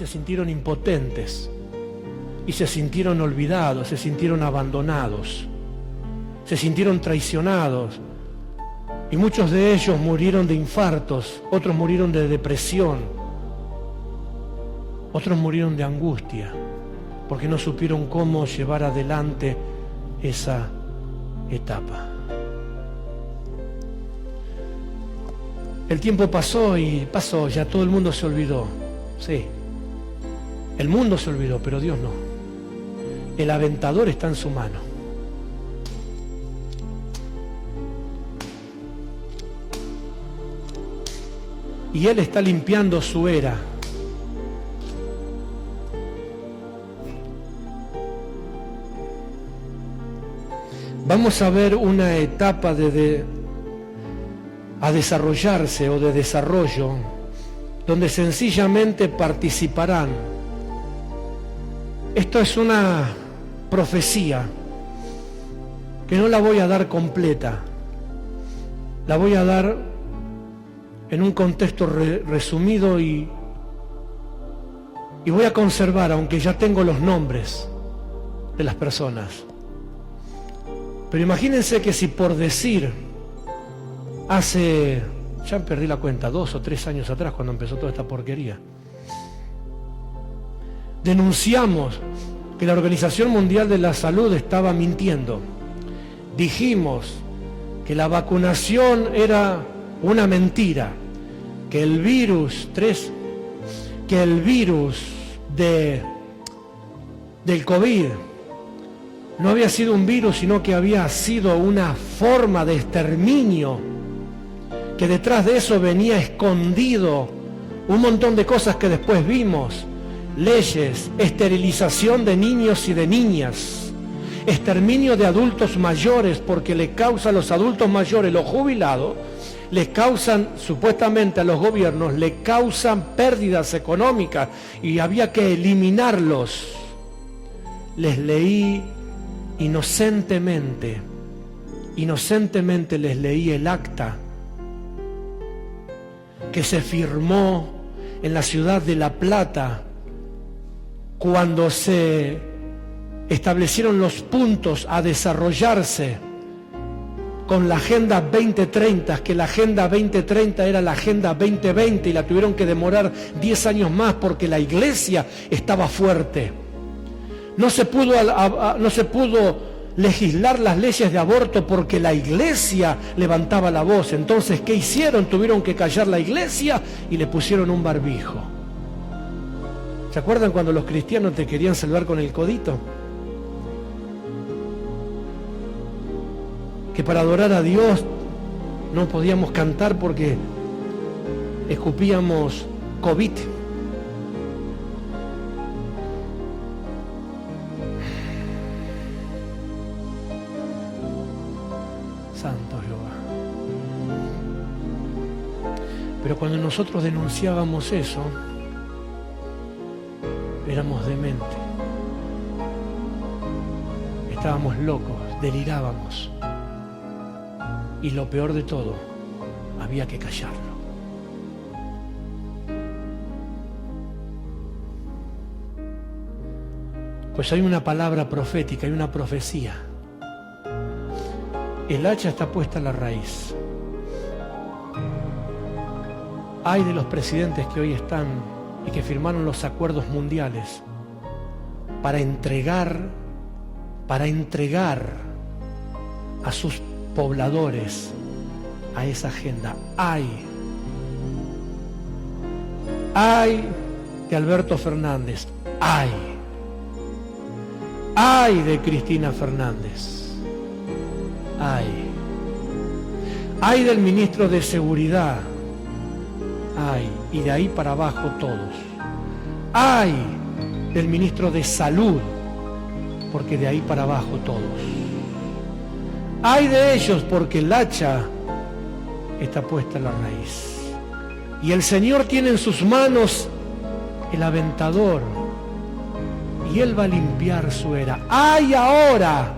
se sintieron impotentes y se sintieron olvidados, se sintieron abandonados, se sintieron traicionados, y muchos de ellos murieron de infartos, otros murieron de depresión, otros murieron de angustia, porque no supieron cómo llevar adelante esa etapa. El tiempo pasó y pasó, ya todo el mundo se olvidó. Sí, el mundo se olvidó, pero Dios no. El aventador está en su mano. Y Él está limpiando su era. Vamos a ver una etapa a desarrollarse o de desarrollo, donde sencillamente participarán. Esto es una profecía que no la voy a dar completa, la voy a dar en un contexto resumido y voy a conservar, aunque ya tengo los nombres de las personas. Pero imagínense que si por decir, hace, ya perdí la cuenta, 2 o 3 años atrás, cuando empezó toda esta porquería, denunciamos que la Organización Mundial de la Salud estaba mintiendo. Dijimos que la vacunación era una mentira, que el virus del COVID no había sido un virus, sino que había sido una forma de exterminio, que detrás de eso venía escondido un montón de cosas que después vimos: leyes, esterilización de niños y de niñas, exterminio de adultos mayores, porque le causa a los adultos mayores, los jubilados, les causan, supuestamente a los gobiernos, le causan pérdidas económicas y había que eliminarlos. Les leí inocentemente les leí el acta que se firmó en la ciudad de La Plata cuando se establecieron los puntos a desarrollarse con la Agenda 2030, que la Agenda 2030 era la Agenda 2020 y la tuvieron que demorar 10 años más porque la Iglesia estaba fuerte. No se pudo legislar las leyes de aborto porque la Iglesia levantaba la voz. Entonces, ¿qué hicieron? Tuvieron que callar la Iglesia y le pusieron un barbijo. ¿Se acuerdan cuando los cristianos te querían salvar con el codito? Que para adorar a Dios no podíamos cantar porque escupíamos COVID. Santo Jehová. Pero cuando nosotros denunciábamos eso, éramos dementes, estábamos locos, delirábamos, y lo peor de todo, había que callarlo. Pues hay una palabra profética, hay una profecía. El hacha está puesta a la raíz. Ay de los presidentes que hoy están y que firmaron los acuerdos mundiales para entregar a sus pobladores a esa agenda. Ay de Alberto Fernández, ay de Cristina Fernández, ay del ministro de Seguridad, y de ahí para abajo todos. Ay del ministro de Salud, porque de ahí para abajo todos. Ay de ellos, porque el hacha está puesta en la raíz. Y el Señor tiene en sus manos el aventador, y Él va a limpiar su era. Ay ahora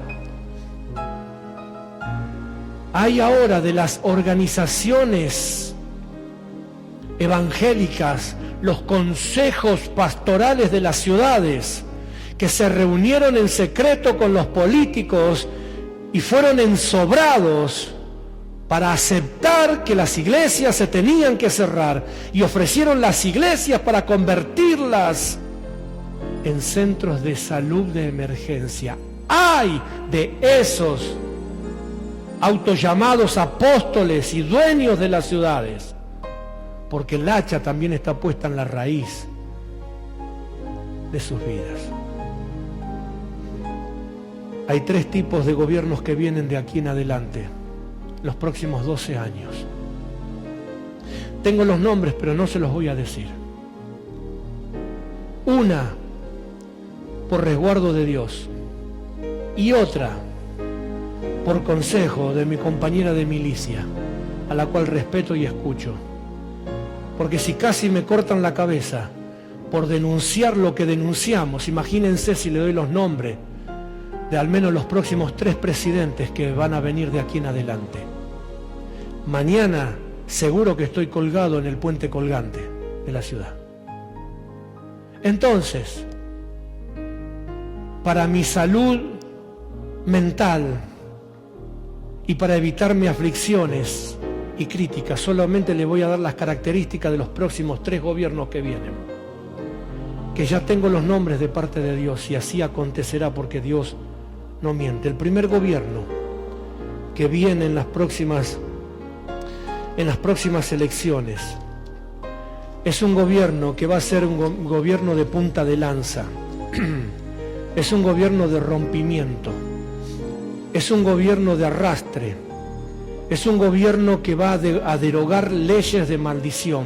de las organizaciones evangélicas los consejos pastorales de las ciudades, que se reunieron en secreto con los políticos y fueron ensobrados para aceptar que las iglesias se tenían que cerrar, y ofrecieron las iglesias para convertirlas en centros de salud de emergencia. ¡Ay de esos autollamados apóstoles y dueños de las ciudades! Porque el hacha también está puesta en la raíz de sus vidas. Hay 3 tipos de gobiernos que vienen de aquí en adelante, los próximos 12 años. Tengo los nombres, pero no se los voy a decir. Una, por resguardo de Dios, y otra, por consejo de mi compañera de milicia, a la cual respeto y escucho. Porque si casi me cortan la cabeza por denunciar lo que denunciamos, imagínense si le doy los nombres de al menos los próximos 3 presidentes que van a venir de aquí en adelante. Mañana seguro que estoy colgado en el puente colgante de la ciudad. Entonces, para mi salud mental y para evitarme aflicciones y críticas, solamente le voy a dar las características de los próximos 3 gobiernos que vienen, que ya tengo los nombres de parte de Dios, y así acontecerá, porque Dios no miente. El primer gobierno que viene en las próximas elecciones es un gobierno que va a ser un gobierno de punta de lanza. Es un gobierno de rompimiento, es un gobierno de arrastre, es un gobierno que va a derogar leyes de maldición.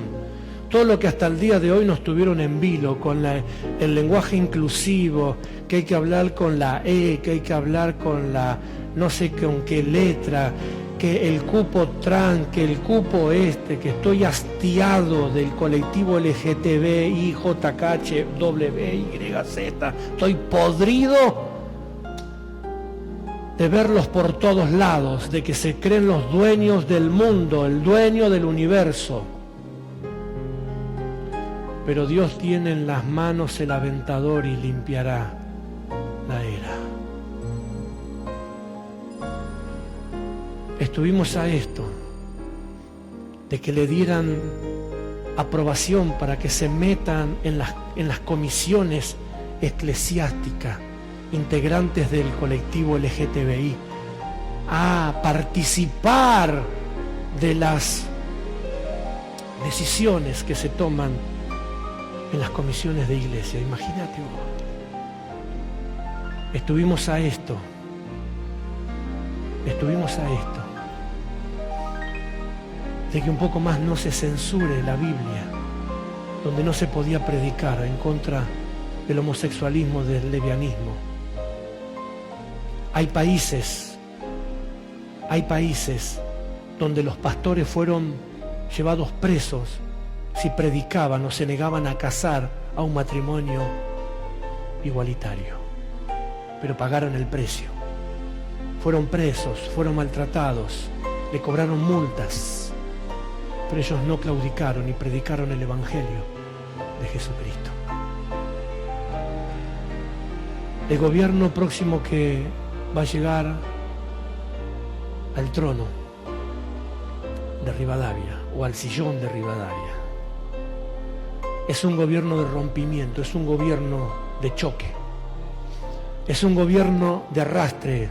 Todo lo que hasta el día de hoy nos tuvieron en vilo con el lenguaje inclusivo, que hay que hablar con la E, que hay que hablar con la no sé con qué letra, que el cupo trans, que el cupo que estoy hastiado del colectivo LGTBI, JKH, WYZ, estoy podrido de verlos por todos lados, de que se creen los dueños del mundo, el dueño del universo. Pero Dios tiene en las manos el aventador y limpiará la era. Estuvimos a esto, de que le dieran aprobación para que se metan en las comisiones eclesiásticas, integrantes del colectivo LGTBI, a participar de las decisiones que se toman en las comisiones de iglesia. Imagínate vos. Estuvimos a esto, de que un poco más no se censure la Biblia, donde no se podía predicar en contra del homosexualismo, del lesbianismo. Hay países donde los pastores fueron llevados presos si predicaban o se negaban a casar a un matrimonio igualitario, pero pagaron el precio. Fueron presos, fueron maltratados, le cobraron multas, pero ellos no claudicaron y predicaron el Evangelio de Jesucristo. El gobierno próximo que va a llegar al trono de Rivadavia o al sillón de Rivadavia es un gobierno de rompimiento, es un gobierno de choque, es un gobierno de arrastre.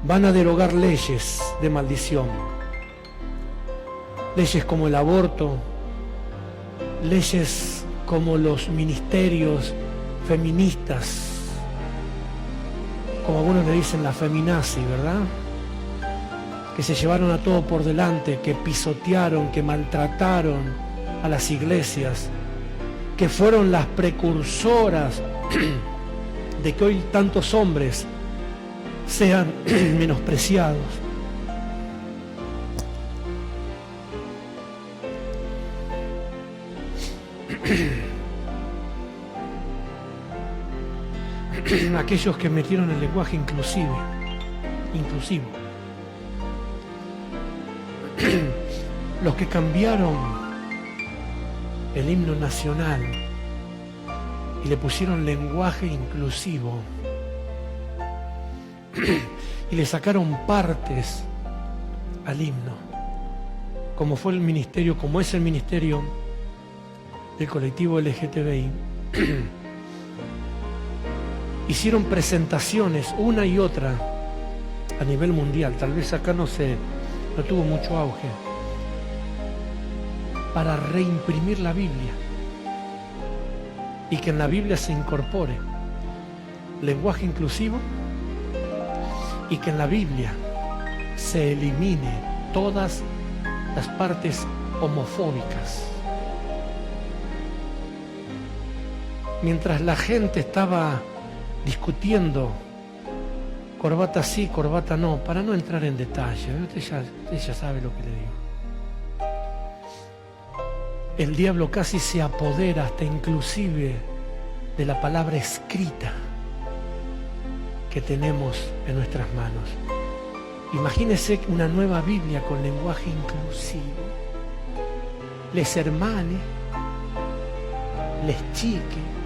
Van a derogar leyes de maldición, leyes como el aborto, leyes como los ministerios feministas, como algunos le dicen la feminazi, ¿verdad? Que se llevaron a todo por delante, que pisotearon, que maltrataron a las iglesias, que fueron las precursoras de que hoy tantos hombres sean menospreciados. Aquellos que metieron el lenguaje inclusivo. Los que cambiaron el himno nacional y le pusieron lenguaje inclusivo y le sacaron partes al himno, como fue el ministerio, como es el ministerio del colectivo LGTBI. Hicieron presentaciones una y otra a nivel mundial, tal vez acá no tuvo mucho auge, para reimprimir la Biblia y que en la Biblia se incorpore lenguaje inclusivo y que en la Biblia se elimine todas las partes homofóbicas. Mientras la gente estaba discutiendo corbata sí, corbata no, para no entrar en detalle, usted ya sabe lo que le digo. El diablo casi se apodera hasta inclusive de la palabra escrita que tenemos en nuestras manos. Imagínese una nueva Biblia con lenguaje inclusivo. Les hermane, les chique.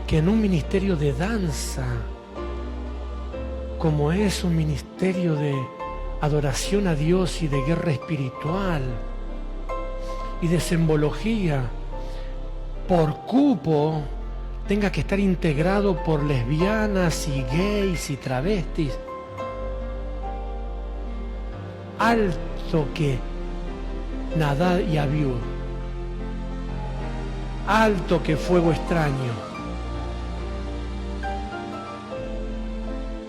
Que en un ministerio de danza, como es un ministerio de adoración a Dios y de guerra espiritual y de simbología, por cupo tenga que estar integrado por lesbianas y gays y travestis. Alto que Nadab y Abiú, alto que fuego extraño.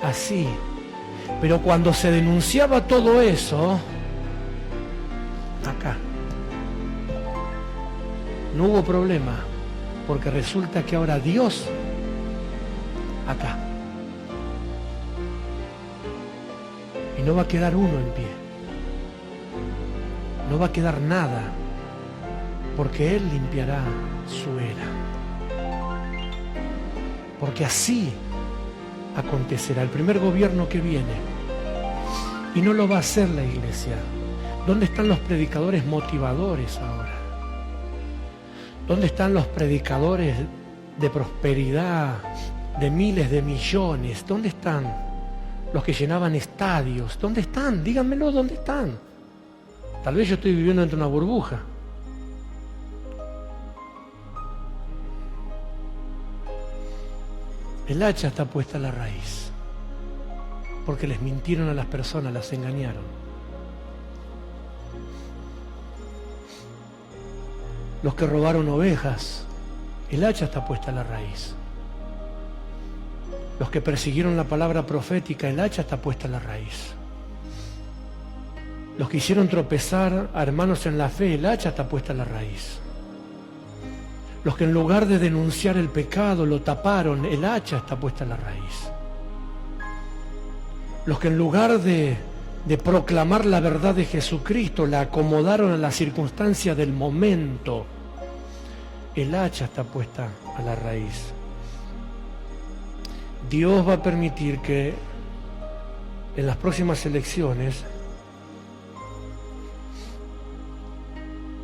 Así, pero cuando se denunciaba todo eso, acá, no hubo problema, porque resulta que ahora Dios, acá, y no va a quedar uno en pie, no va a quedar nada, porque Él limpiará su era, porque así acontecerá el primer gobierno que viene, y no lo va a hacer la iglesia. ¿Dónde están los predicadores motivadores ahora? ¿Dónde están los predicadores de prosperidad, de miles de millones? ¿Dónde están los que llenaban estadios? ¿Dónde están? Díganmelo, ¿dónde están? Tal vez yo estoy viviendo dentro de una burbuja. El hacha está puesta a la raíz, porque les mintieron a las personas, las engañaron. Los que robaron ovejas, el hacha está puesta a la raíz. Los que persiguieron la palabra profética, el hacha está puesta a la raíz. Los que hicieron tropezar a hermanos en la fe, el hacha está puesta a la raíz. Los que en lugar de denunciar el pecado lo taparon, el hacha está puesta a la raíz. Los que en lugar de proclamar la verdad de Jesucristo la acomodaron a la circunstancia del momento, el hacha está puesta a la raíz. Dios va a permitir que en las próximas elecciones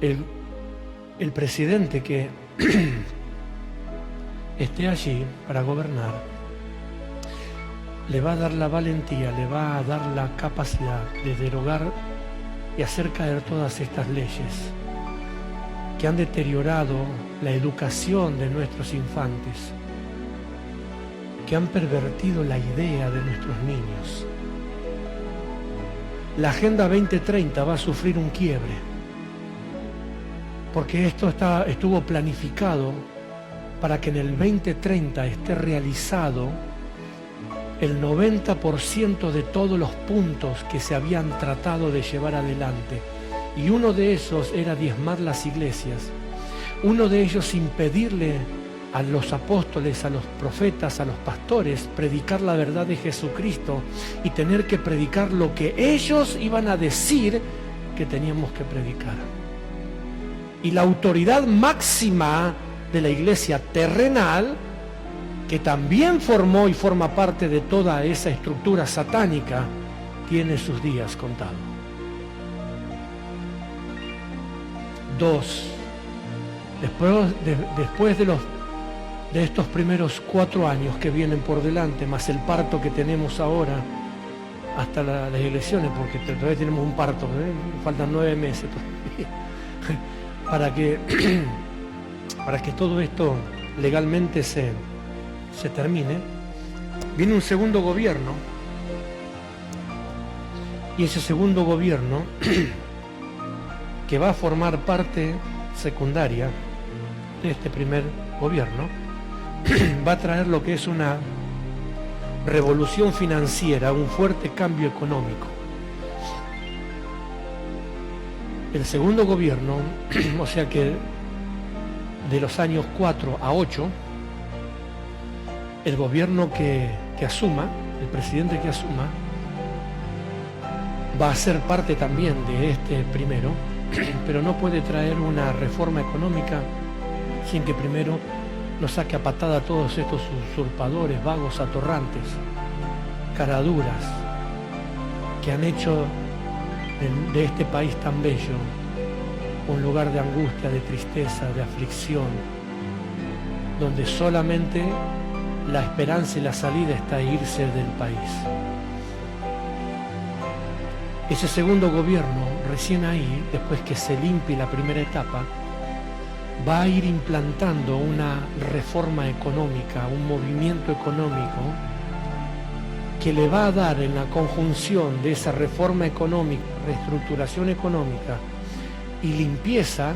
el presidente que esté allí para gobernar le va a dar la valentía, le va a dar la capacidad de derogar y hacer caer todas estas leyes que han deteriorado la educación de nuestros infantes, que han pervertido la idea de nuestros niños. La Agenda 2030 va a sufrir un quiebre, porque esto estuvo planificado para que en el 2030 esté realizado el 90% de todos los puntos que se habían tratado de llevar adelante. Y uno de esos era diezmar las iglesias. Uno de ellos impedirle a los apóstoles, a los profetas, a los pastores, predicar la verdad de Jesucristo y tener que predicar lo que ellos iban a decir que teníamos que predicar. Y la autoridad máxima de la iglesia terrenal, que también formó y forma parte de toda esa estructura satánica, tiene sus días contados. Después de estos primeros 4 años que vienen por delante, más el parto que tenemos ahora, hasta las elecciones, porque todavía tenemos un parto, faltan 9 meses para que todo esto legalmente se termine. Viene un segundo gobierno, y ese segundo gobierno que va a formar parte secundaria de este primer gobierno va a traer lo que es una revolución financiera, un fuerte cambio económico. El segundo gobierno, o sea que de los años 4 a 8, el gobierno que asuma, el presidente que asuma, va a ser parte también de este primero, pero no puede traer una reforma económica sin que primero nos saque a patada a todos estos usurpadores, vagos, atorrantes, caraduras, que han hecho de este país tan bello un lugar de angustia, de tristeza, de aflicción, donde solamente la esperanza y la salida está irse del país. Ese segundo gobierno, recién ahí, después que se limpie la primera etapa, va a ir implantando una reforma económica, un movimiento económico que le va a dar, en la conjunción de esa reforma económica, reestructuración económica y limpieza,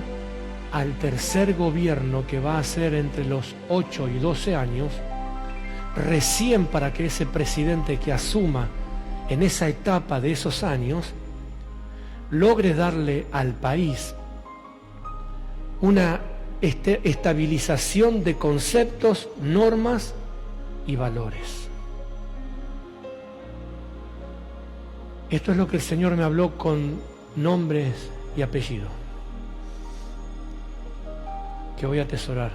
al tercer gobierno, que va a ser entre los 8 y 12 años, recién para que ese presidente que asuma en esa etapa de esos años logre darle al país una estabilización de conceptos, normas y valores. Esto es lo que el Señor me habló con nombres y apellidos, que voy a atesorar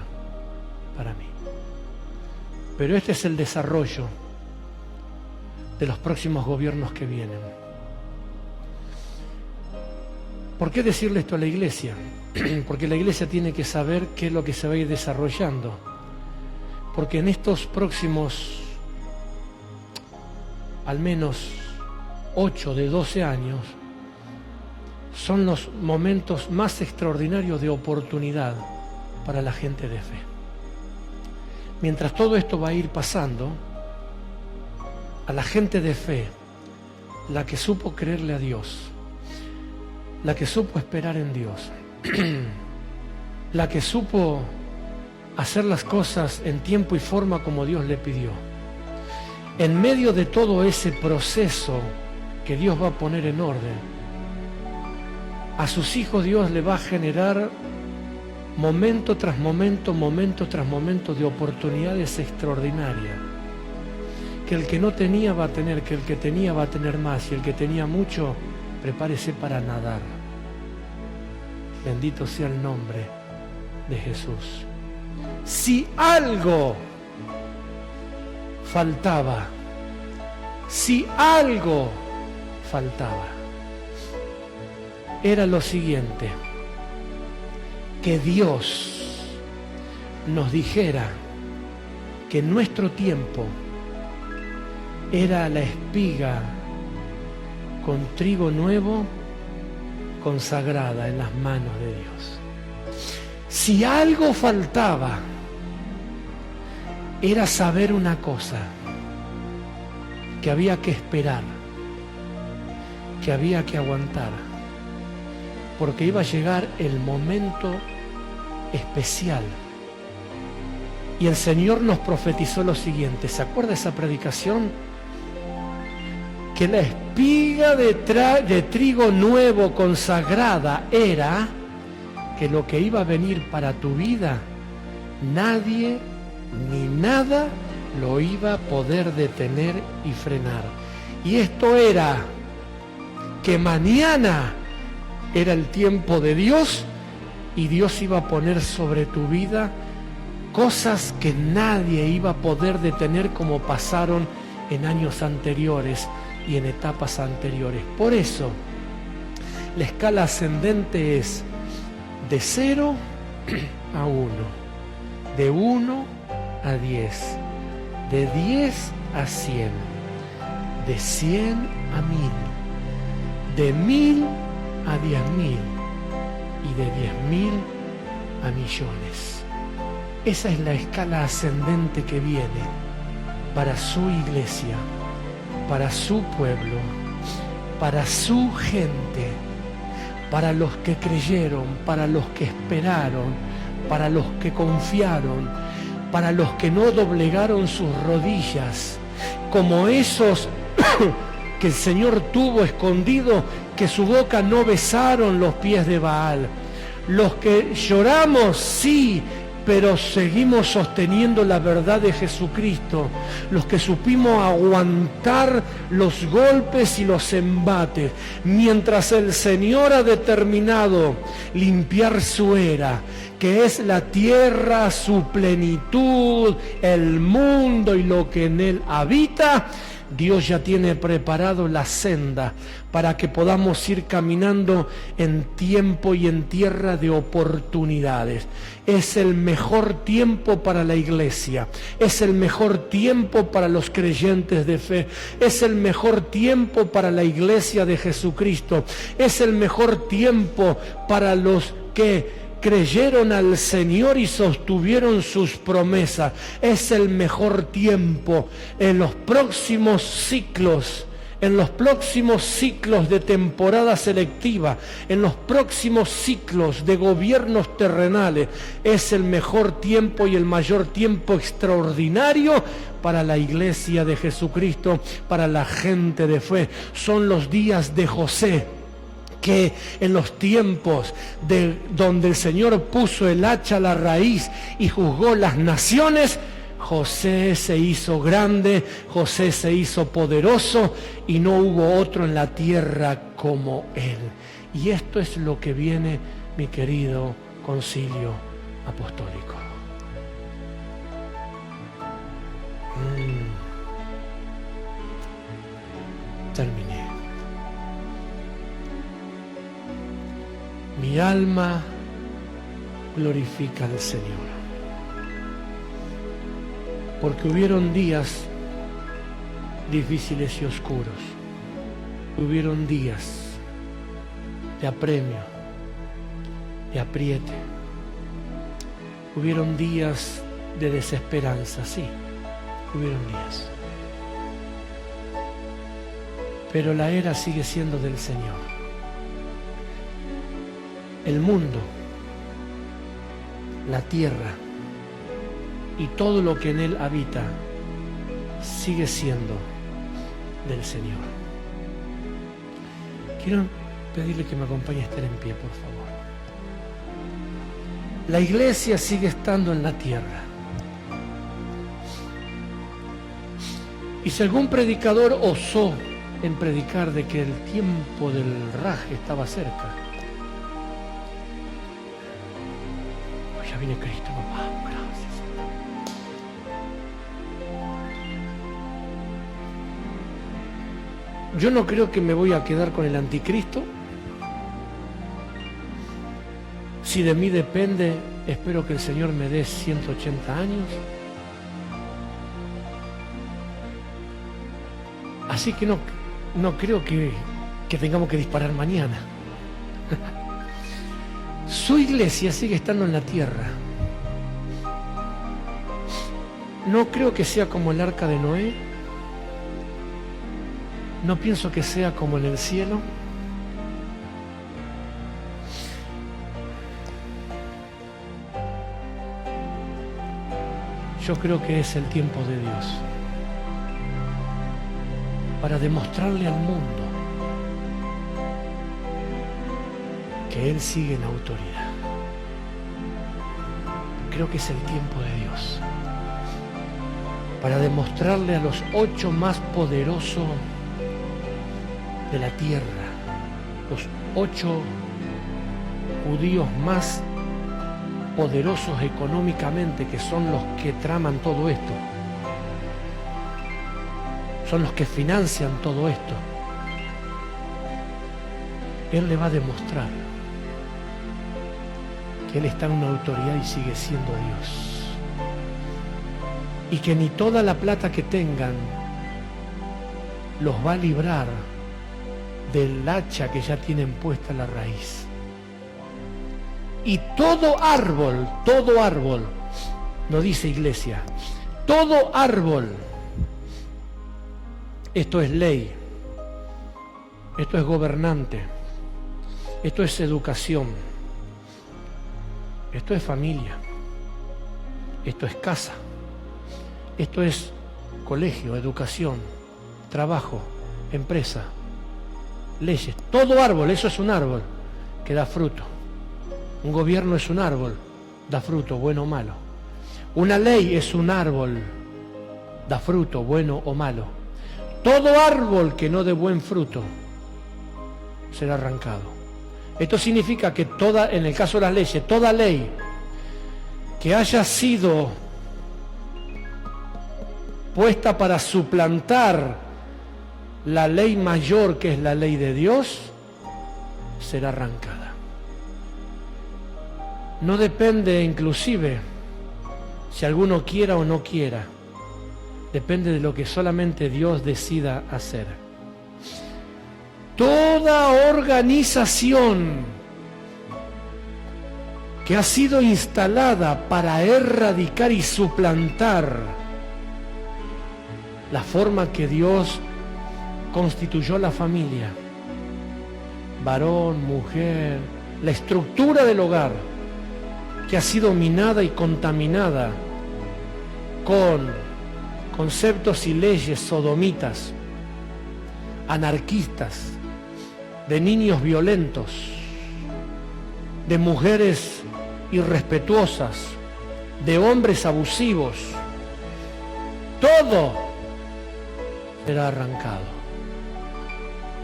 para mí. Pero este es el desarrollo de los próximos gobiernos que vienen. ¿Por qué decirle esto a la iglesia? Porque la iglesia tiene que saber qué es lo que se va a ir desarrollando. Porque en estos próximos, al menos 8 de 12 años, son los momentos más extraordinarios de oportunidad para la gente de fe. Mientras todo esto va a ir pasando, a la gente de fe, la que supo creerle a Dios, la que supo esperar en Dios, la que supo hacer las cosas en tiempo y forma como Dios le pidió, en medio de todo ese proceso que Dios va a poner en orden, a sus hijos Dios le va a generar momento tras momento de oportunidades extraordinarias, que el que no tenía va a tener, que el que tenía va a tener más, y el que tenía mucho, prepárese para nadar. Bendito sea el nombre de Jesús. Si algo faltaba, era lo siguiente: que Dios nos dijera que nuestro tiempo era la espiga con trigo nuevo consagrada en las manos de Dios. Si algo faltaba, era saber una cosa: que había que esperar, que había que aguantar, porque iba a llegar el momento especial. Y el Señor nos profetizó lo siguiente. ¿Se acuerda esa predicación? Que la espiga de trigo nuevo consagrada era que lo que iba a venir para tu vida, nadie ni nada lo iba a poder detener y frenar. Y esto era que mañana era el tiempo de Dios, y Dios iba a poner sobre tu vida cosas que nadie iba a poder detener, como pasaron en años anteriores y en etapas anteriores. Por eso, la escala ascendente es: de 0 a 1, de 1 a 10, de 10 a 100, de 100 a 1000, de 1000 a 10.000 y de 10.000 a millones. Esa es la escala ascendente que viene para su iglesia, para su pueblo, para su gente, para los que creyeron, para los que esperaron, para los que confiaron, para los que no doblegaron sus rodillas, como esos que el Señor tuvo escondido, que su boca no besaron los pies de Baal. Los que lloramos, sí, pero seguimos sosteniendo la verdad de Jesucristo. Los que supimos aguantar los golpes y los embates, mientras el Señor ha determinado limpiar su era, que es la tierra, su plenitud, el mundo y lo que en él habita. Dios ya tiene preparado la senda para que podamos ir caminando en tiempo y en tierra de oportunidades. Es el mejor tiempo para la iglesia, es el mejor tiempo para los creyentes de fe, es el mejor tiempo para la iglesia de Jesucristo, es el mejor tiempo para los que creyeron al Señor y sostuvieron sus promesas. Es el mejor tiempo en los próximos ciclos, de temporada selectiva, en los próximos ciclos de gobiernos terrenales. Es el mejor tiempo y el mayor tiempo extraordinario para la iglesia de Jesucristo, para la gente de fe. Son los días de José, que en los tiempos donde el Señor puso el hacha a la raíz y juzgó las naciones, José se hizo grande, José se hizo poderoso y no hubo otro en la tierra como él. Y esto es lo que viene, mi querido concilio apostólico. Terminé. Mi alma glorifica al Señor, porque hubieron días difíciles y oscuros, hubieron días de apremio, de apriete, hubieron días de desesperanza, sí, hubieron días. Pero la era sigue siendo del Señor. El mundo, la tierra y todo lo que en él habita sigue siendo del Señor. Quiero pedirle que me acompañe a estar en pie, por favor. La iglesia sigue estando en la tierra. Y si algún predicador osó en predicar de que el tiempo del raje estaba cerca, ya viene Cristo, papá, gracias. Yo no creo que me voy a quedar con el anticristo. Si de mí depende, espero que el Señor me dé 180 años. Así que no creo que tengamos que disparar mañana. Su iglesia sigue estando en la tierra. No creo que sea como el arca de Noé. No pienso que sea como en el cielo. Yo creo que es el tiempo de Dios para demostrarle al mundo que Él sigue en autoridad. Creo que es el tiempo de Dios para demostrarle a los 8 más poderosos de la tierra, los 8 judíos más poderosos económicamente, que son los que traman todo esto, son los que financian todo esto. Él le va a demostrar que Él está en una autoridad y sigue siendo Dios. Y que ni toda la plata que tengan los va a librar del hacha que ya tienen puesta en la raíz. Y todo árbol, no dice iglesia, todo árbol, esto es ley, esto es gobernante, esto es educación, esto es familia, esto es casa, esto es colegio, educación, trabajo, empresa, leyes. Todo árbol, eso es un árbol que da fruto. Un gobierno es un árbol, da fruto, bueno o malo. Una ley es un árbol, da fruto, bueno o malo. Todo árbol que no dé buen fruto será arrancado. Esto significa que en el caso de las leyes, toda ley que haya sido puesta para suplantar la ley mayor, que es la ley de Dios, será arrancada. No depende inclusive si alguno quiera o no quiera, depende de lo que solamente Dios decida hacer. Toda organización que ha sido instalada para erradicar y suplantar la forma que Dios constituyó la familia, varón, mujer, la estructura del hogar, que ha sido minada y contaminada con conceptos y leyes sodomitas, anarquistas, de niños violentos, de mujeres irrespetuosas, de hombres abusivos. Todo será arrancado,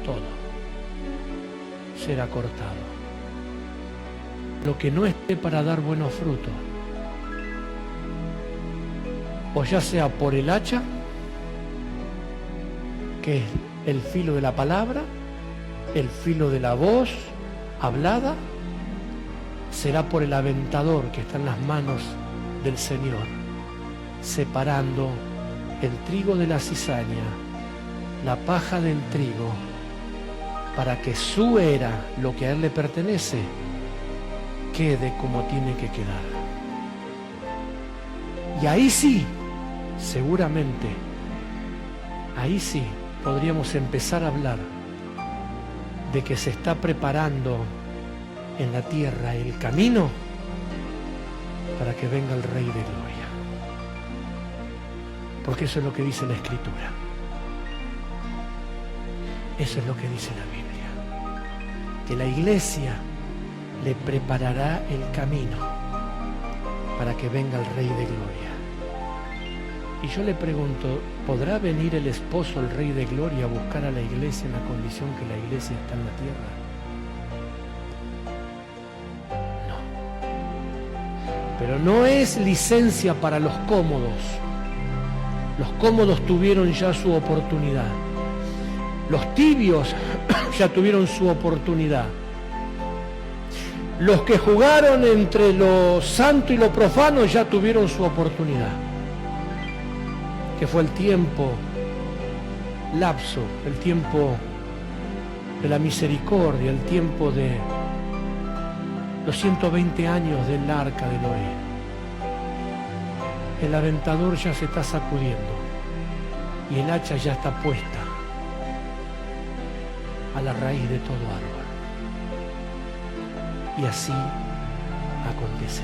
todo será cortado. Lo que no esté para dar buenos frutos, o ya sea por el hacha, que es el filo de la palabra, el filo de la voz hablada, será por el aventador que está en las manos del Señor, separando el trigo de la cizaña, la paja del trigo, para que su era, lo que a él le pertenece, quede como tiene que quedar. Y ahí sí, seguramente, ahí sí podríamos empezar a hablar de que se está preparando en la tierra el camino para que venga el Rey de Gloria. Porque eso es lo que dice la Escritura. Eso es lo que dice la Biblia. Que la iglesia le preparará el camino para que venga el Rey de Gloria. Y yo le pregunto, ¿podrá venir el esposo, el Rey de Gloria, a buscar a la iglesia en la condición que la iglesia está en la tierra? No. Pero no es licencia para los cómodos. Los cómodos tuvieron ya su oportunidad. Los tibios ya tuvieron su oportunidad. Los que jugaron entre lo santo y lo profano ya tuvieron su oportunidad, que fue el tiempo lapso, el tiempo de la misericordia, el tiempo de los 120 años del arca de Noé. El aventador ya se está sacudiendo y el hacha ya está puesta a la raíz de todo árbol. Y así acontece.